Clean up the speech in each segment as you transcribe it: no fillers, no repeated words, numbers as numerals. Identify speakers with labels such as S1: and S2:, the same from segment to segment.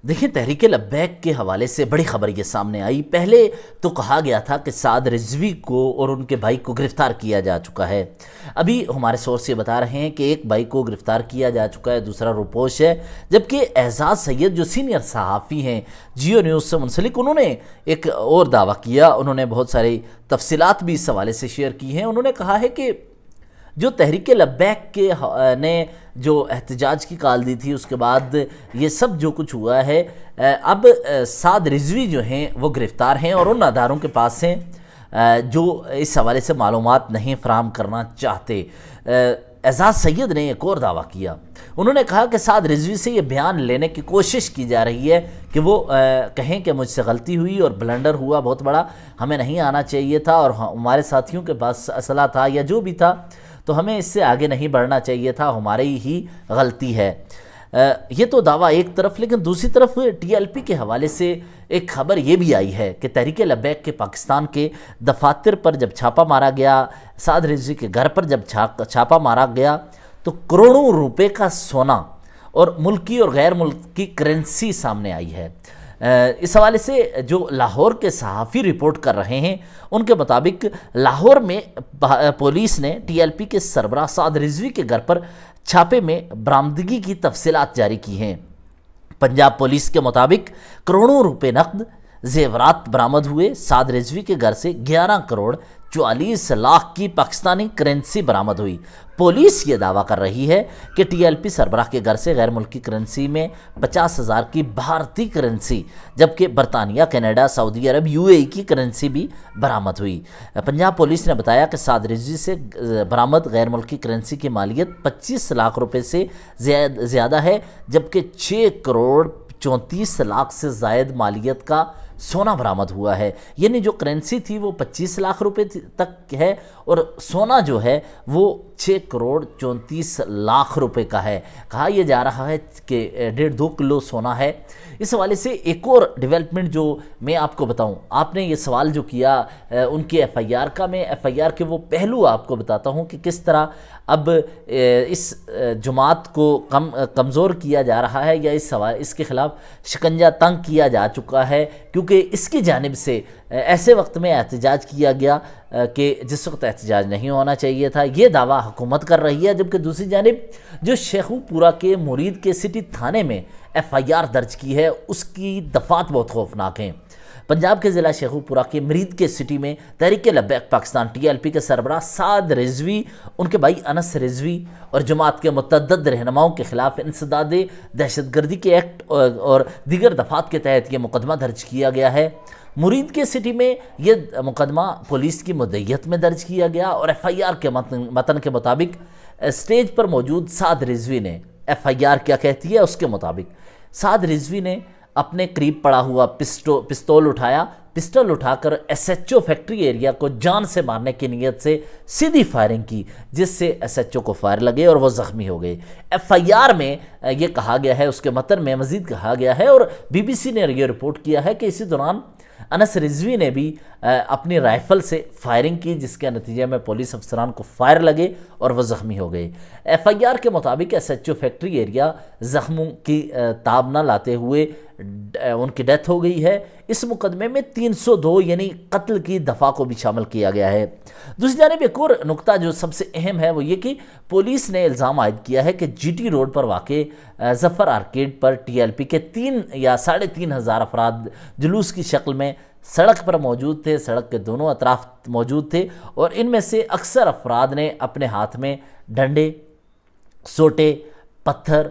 S1: دیکھیں، تحریک لبیک کے حوالے سے بڑی خبر یہ سامنے آئی۔ پہلے تو کہا گیا تھا کہ سعد رضوی کو اور ان کے بھائی کو گرفتار کیا جا چکا ہے۔ ابھی ہمارے سورس یہ بتا رہے ہیں کہ ایک بھائی کو گرفتار کیا جا چکا ہے، دوسرا روپوش ہے، جبکہ اعزاز سید جو سینئر صحافی ہیں جیو نیوز سے منسلک، انہوں نے ایک اور دعویٰ کیا۔ انہوں نے بہت ساری تفصیلات بھی اس حوالے سے شیئر کی ہیں۔ انہوں نے کہا ہے کہ جو تحریک لبیک کے نے جو احتجاج کی کال دی تھی، اس کے بعد یہ سب جو کچھ ہوا ہے، اب سعد رضوی جو ہیں وہ گرفتار ہیں اور ان اداروں کے پاس ہیں جو اس حوالے سے معلومات نہیں فراہم کرنا چاہتے۔ اعزاز سید نے ایک اور دعویٰ کیا۔ انہوں نے کہا کہ سعد رضوی سے یہ بیان لینے کی کوشش کی جا رہی ہے کہ وہ کہیں کہ مجھ سے غلطی ہوئی اور بلنڈر ہوا بہت بڑا، ہمیں نہیں آنا چاہیے تھا اور ہمارے ساتھیوں کے پاس اسلحہ تھا یا جو بھی تھا، تو ہمیں اس سے آگے نہیں بڑھنا چاہیے تھا، ہماری ہی غلطی ہے۔ یہ تو دعویٰ ایک طرف، لیکن دوسری طرف ٹی ایل پی کے حوالے سے ایک خبر یہ بھی آئی ہے کہ تحریک لبیک کے پاکستان کے دفاتر پر جب چھاپا مارا گیا، سعد رضوی کے گھر پر جب چھاپا مارا گیا، تو کروڑوں روپے کا سونا اور ملکی اور غیر ملکی کرنسی سامنے آئی ہے۔ اس حوالے سے جو لاہور کے صحافی رپورٹ کر رہے ہیں، ان کے مطابق لاہور میں پولیس نے ٹی ایل پی کے سربراہ سعد رضوی کے گھر پر چھاپے میں برآمدگی کی تفصیلات جاری کی ہیں۔ پنجاب پولیس کے مطابق کروڑوں روپے نقد زیورات برآمد ہوئے۔ سعد رضوی کے گھر سے 11 کروڑ 44 لاکھ کی پاکستانی کرنسی برآمد ہوئی۔ پولیس یہ دعویٰ کر رہی ہے کہ ٹی ایل پی سربراہ کے گھر سے غیر ملکی کرنسی میں 50,000 کی بھارتی کرنسی، جبکہ برطانیہ، کینیڈا، سعودی عرب، یو اے ای کی کرنسی بھی برآمد ہوئی۔ پنجاب پولیس نے بتایا کہ سعد رضوی سے برآمد غیر ملکی کرنسی کی مالیت 25 لاکھ روپے سے زیادہ ہے، جبکہ 6 کروڑ 34 لاکھ سے زائد مالیت کا سونا برآمد ہوا ہے۔ یعنی جو کرنسی تھی وہ 25 لاکھ روپے تک ہے اور سونا جو ہے وہ 6 کروڑ 34 لاکھ روپے کا ہے۔ کہا یہ جا رہا ہے کہ 1.5-2 کلو سونا ہے۔ اس حوالے سے ایک اور ڈیولپمنٹ جو میں آپ کو بتاؤں، آپ نے یہ سوال جو کیا ان کے ایف آئی آر کا، میں ایف آئی آر کے وہ پہلو آپ کو بتاتا ہوں کہ کس طرح اب اس جماعت کو کمزور کیا جا رہا ہے یا اس کے خلاف شکنجہ تنگ کیا جا چکا ہے، کیونکہ اس کی جانب سے ایسے وقت میں احتجاج کیا گیا کہ جس وقت احتجاج نہیں ہونا چاہیے تھا۔ یہ دعویٰ حکومت کر رہی ہے، جبکہ دوسری جانب جو شیخو پورہ کے مرید کے سٹی تھانے میں ایف آئی آر درج کی ہے، اس کی دفعات بہت خوفناک ہیں۔ پنجاب کے ضلع شیخو پورہ کے مرید کے سٹی میں Tehreek Labbaik Pakistan T L P کے سربراہ سعد رضوی، ان کے بھائی انس رضوی اور جماعت کے متعدد رہنماؤں کے خلاف انسداد دہشت گردی کے ایکٹ اور دیگر دفعات کے تحت یہ مقدمہ درج کیا گیا ہے۔ مرید کے سٹی میں یہ مقدمہ پولیس کی مدعیت میں درج کیا گیا اور ایف آئی آر کے متن کے مطابق اسٹیج پر موجود سعد رضوی نے، ایف آئی آر کیا کہتی ہے اس کے مطابق، سعد رضوی نے اپنے قریب پڑا ہوا پستول اٹھا کر S H O factory area کو جان سے مارنے کی نیت سے سیدھی فائرنگ کی، جس سے ایس ایچ او کو فائر لگے اور وہ زخمی ہو گئے۔ ایف آئی آر میں یہ کہا گیا ہے، اس کے متن میں مزید کہا گیا ہے اور بی بی سی نے یہ رپورٹ کیا ہے کہ اسی دوران انس رضوی نے بھی اپنی رائفل سے فائرنگ کی، جس کے نتیجے میں پولیس افسران کو فائر لگے اور وہ زخمی ہو گئے۔ ایف آئی آر کے مطابق S H O factory area زخموں کی تاب نہ لاتے ہوئے ان کی ڈیتھ ہو گئی ہے۔ اس مقدمے میں 302 یعنی قتل کی دفعہ کو بھی شامل کیا گیا ہے۔ دوسری جانب ایک اور نقطہ جو سب سے اہم ہے وہ یہ کہ پولیس نے الزام عائد کیا ہے کہ جی ٹی روڈ پر واقع ظفر آرکیڈ پر ٹی ایل پی کے 3 یا 3,500 افراد جلوس کی شکل میں سڑک پر موجود تھے، سڑک کے دونوں اطراف موجود تھے، اور ان میں سے اکثر افراد نے اپنے ہاتھ میں ڈنڈے، سوٹے، پتھر،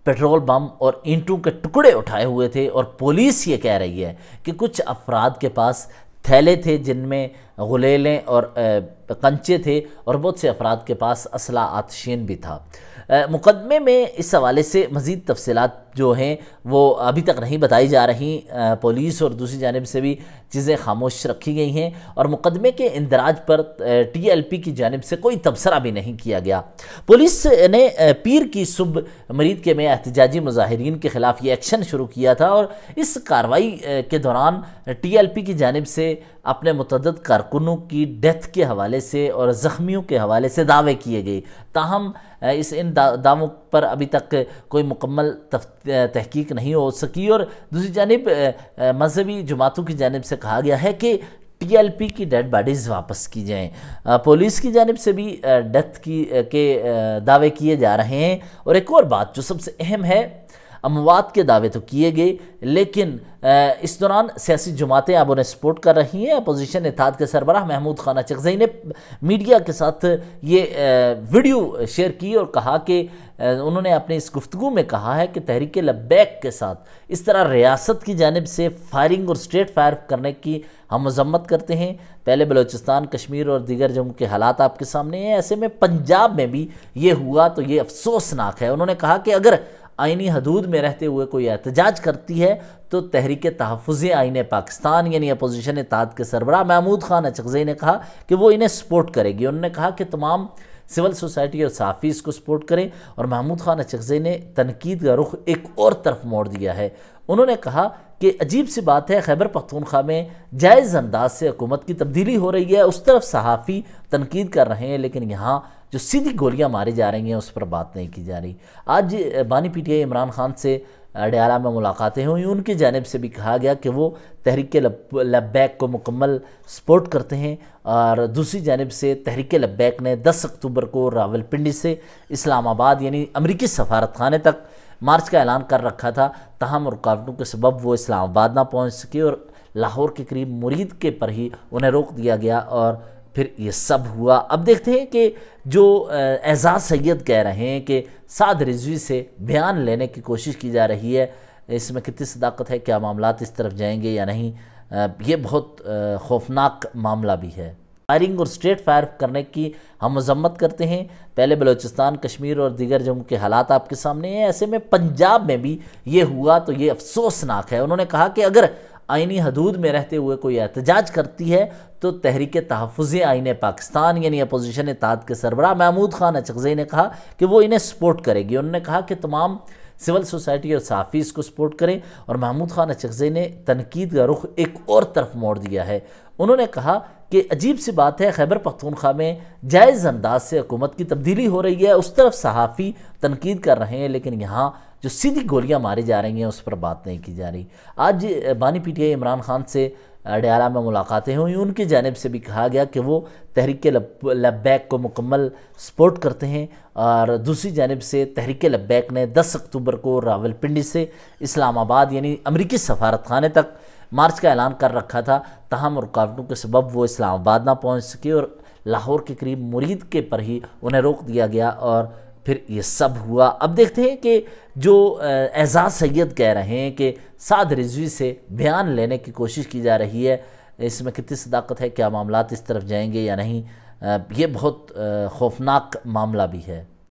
S1: پیٹرول بم اور اینٹوں کے ٹکڑے اٹھائے ہوئے تھے، اور پولیس یہ کہہ رہی ہے کہ کچھ افراد کے پاس تھیلے تھے جن میں غلیلیں اور کنچے تھے، اور بہت سے افراد کے پاس اسلحہ آتشین بھی تھا۔ مقدمے میں اس حوالے سے مزید تفصیلات جو ہیں وہ ابھی تک نہیں بتائی جا رہی، پولیس اور دوسری جانب سے بھی چیزیں خاموش رکھی گئی ہیں، اور مقدمے کے اندراج پر ٹی ایل پی کی جانب سے کوئی تبصرہ بھی نہیں کیا گیا۔ پولیس نے پیر کی صبح مرید کے میں احتجاجی مظاہرین کے خلاف یہ ایکشن شروع کیا تھا، اور اس کارروائی کے دوران ٹی ایل پی کی جانب سے اپنے متعدد کارکنوں کی ڈیتھ کے حوالے سے اور زخمیوں کے حوالے سے دعوے کیے گئے، تاہم ان دعووں پر ابھی تک کوئی مکمل تحقیق نہیں ہو سکی، اور دوسری جانب مذہبی جماعتوں کی جانب سے کہا گیا ہے کہ ٹی ایل پی کی ڈیڈ باڈیز واپس کی جائیں۔ پولیس کی جانب سے بھی ڈیتھ کے دعوے کیے جا رہے ہیں، اور ایک اور بات جو سب سے اہم ہے، اموات کے دعوے تو کیے گئے، لیکن اس دوران سیاسی جماعتیں اب انہیں سپورٹ کر رہی ہیں۔ اپوزیشن اتحاد کے سربراہ محمود خان اچکزئی نے میڈیا کے ساتھ یہ ویڈیو شیئر کی اور کہا کہ انہوں نے اپنی اس گفتگو میں کہا ہے کہ تحریک لبیک کے ساتھ اس طرح ریاست کی جانب سے فائرنگ اور اسٹریٹ فائر کرنے کی ہم مذمت کرتے ہیں۔ پہلے بلوچستان، کشمیر اور دیگر جموں کے حالات آپ کے سامنے ہیں، ایسے میں پنجاب میں بھی یہ ہوا تو یہ افسوسناک ہے۔ انہوں نے کہا کہ اگر آئینی حدود میں رہتے ہوئے کوئی احتجاج کرتی ہے تو تحریک تحفظ آئین پاکستان یعنی اپوزیشن اتحاد کے سربراہ محمود خان اچکزئی نے کہا کہ وہ انہیں سپورٹ کرے گی۔ انہوں نے کہا کہ تمام سول سوسائٹی اور صحافی اس کو سپورٹ کریں، اور محمود خان اچکزئی نے تنقید کا رخ ایک اور طرف موڑ دیا ہے۔ انہوں نے کہا کہ عجیب سی بات ہے، خیبر پختونخوا میں جائز انداز سے حکومت کی تبدیلی ہو رہی ہے، اس طرف صحافی تنقید کر رہے ہیں، لیکن یہاں جو سیدھی گولیاں ماری جا رہی ہیں اس پر بات نہیں کی جا رہی۔ آج بانی P T I Imran Khan سے اڈیالہ میں ملاقاتیں ہوئیں، ان کی جانب سے بھی کہا گیا کہ وہ تحریک لبیک کو مکمل سپورٹ کرتے ہیں، اور دوسری جانب سے تحریک لبیک نے 10 اکتوبر کو راولپنڈی سے اسلام آباد یعنی امریکی سفارت خانے تک مارچ کا اعلان کر رکھا تھا، تاہم رکاوٹوں کے سبب وہ اسلام آباد نہ پہنچ سکے اور لاہور کے قریب مرید کے پر ہی انہیں روک دیا گیا، اور پھر یہ سب ہوا۔ اب دیکھتے ہیں کہ جو اعزاز سید کہہ رہے ہیں کہ سعد رضوی سے بیان لینے کی کوشش کی جا رہی ہے، اس میں کتنی صداقت ہے، کیا معاملات اس طرف جائیں گے یا نہیں، یہ بہت خوفناک معاملہ بھی ہے۔ فائرنگ اور اسٹریٹ فائر کرنے کی ہم مذمت کرتے ہیں۔ پہلے بلوچستان، کشمیر اور دیگر جموں کے حالات آپ کے سامنے ہیں، ایسے میں پنجاب میں بھی یہ ہوا تو یہ افسوسناک ہے۔ انہوں نے کہا کہ اگر آئینی حدود میں رہتے ہوئے کوئی احتجاج کرتی ہے تو تحریک تحفظ آئین پاکستان یعنی اپوزیشن اتحاد کے سربراہ محمود خان اچکزئی نے کہا کہ وہ انہیں سپورٹ کرے گی۔ انہوں نے کہا کہ تمام سول سوسائٹی اور صحافی اس کو سپورٹ کریں، اور محمود خان اچکزئی نے تنقید کا رخ ایک اور طرف موڑ دیا ہے۔ انہوں نے کہا کہ عجیب سی بات ہے، خیبر پختونخوا میں جائز انداز سے حکومت کی تبدیلی ہو رہی ہے، اس طرف صحافی تنقید کر رہے ہیں، لیکن یہاں جو سیدھی گولیاں ماری جا رہی ہیں اس پر بات نہیں کی جا رہی۔ آج بانی P T I Imran Khan سے اڈیالہ میں ملاقاتیں ہوئیں، ان کی جانب سے بھی کہا گیا کہ وہ تحریک لبیک کو مکمل سپورٹ کرتے ہیں، اور دوسری جانب سے تحریک لبیک نے 10 اکتوبر کو راولپنڈی سے اسلام آباد یعنی امریکی سفارت خانے تک مارچ کا اعلان کر رکھا تھا، تاہم رکاوٹوں کے سبب وہ اسلام آباد نہ پہنچ سکے اور لاہور کے قریب مرید کے پر ہی انہیں روک دیا گیا، اور پھر یہ سب ہوا۔ اب دیکھتے ہیں کہ جو اعزاز سید کہہ رہے ہیں کہ سعد رضوی سے بیان لینے کی کوشش کی جا رہی ہے، اس میں کتنی صداقت ہے، کیا معاملات اس طرف جائیں گے یا نہیں، یہ بہت خوفناک معاملہ بھی ہے۔